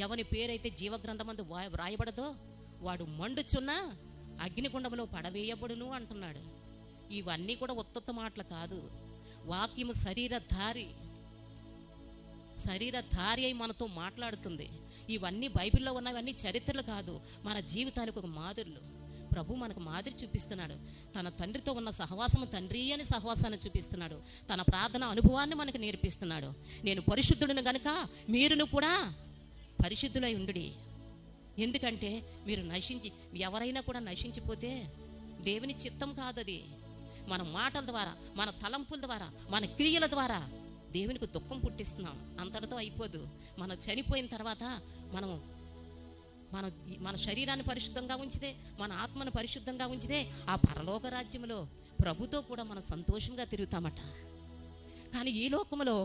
ఎవని పేరైతే జీవగ్రంథమందు వ్రాయబడదో వాడు మండుచున్న అగ్నిగుండంలో పడవేయబడును అంటున్నాడు. ఇవన్నీ కూడా ఉత్తత్త మాటలు కాదు. వాక్యము శరీరధారి అయి మనతో మాట్లాడుతుంది. ఇవన్నీ బైబిల్లో ఉన్నవన్నీ చరిత్రలు కాదు, మన జీవితాలకు ఒక మాదిరులు. ప్రభు మనకు మాదిరి చూపిస్తున్నాడు. తన తండ్రితో ఉన్న సహవాసము తండ్రి అని సహవాసాన్ని చూపిస్తున్నాడు. తన ప్రార్థన అనుభవాన్ని మనకు నేర్పిస్తున్నాడు. నేను పరిశుద్ధుడిని గనుక మీరును కూడా పరిశుద్ధులై ఉండుడి. ఎందుకంటే మీరు ఎవరైనా కూడా నశించిపోతే దేవుని చిత్తం కాదది. మన మాటల ద్వారా, మన తలంపుల ద్వారా, మన క్రియల ద్వారా దేవునికి దుఃఖం పుట్టిస్తున్నాం. అంతటితో అయిపోదు. మనం చనిపోయిన తర్వాత మన శరీరాన్ని పరిశుద్ధంగా ఉంచితే, మన ఆత్మను పరిశుద్ధంగా ఉంచితే ఆ పరలోక రాజ్యంలో ప్రభుతో కూడా మనం సంతోషంగా తిరుగుతామట. కానీ ఈ లోకంలో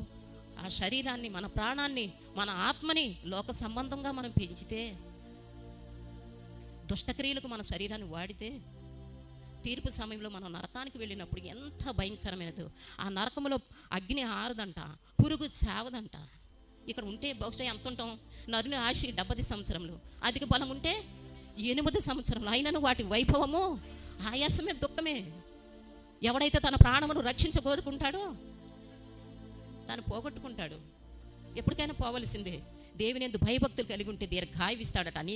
ఆ శరీరాన్ని, మన ప్రాణాన్ని, మన ఆత్మని లోక సంబంధంగా మనం పెంచితే, దుష్టక్రియలకు మన శరీరాన్ని వాడితే, తీర్పు సమయంలో మనం నరకానికి వెళ్ళినప్పుడు ఎంత భయంకరమైనదో. ఆ నరకంలో అగ్ని ఆరదంట, పురుగు చావదంట. ఇక్కడ ఉంటే బహుశా ఎంత ఉంటాం? నరుని ఆశ 70 సంవత్సరంలో, అధిక బలం ఉంటే 8 సంవత్సరంలో. అయినను వాటి వైభవము ఆయాసమే, దుఃఖమే. ఎవడైతే తన ప్రాణమును రక్షించగోరుకుంటాడో దాన్ని పోగొట్టుకుంటాడు. ఎప్పటికైనా పోవలసిందే. దేవుని యందు భయభక్తులు కలిగి ఉంటే దీర్ఘాయువిస్తాడట. నీ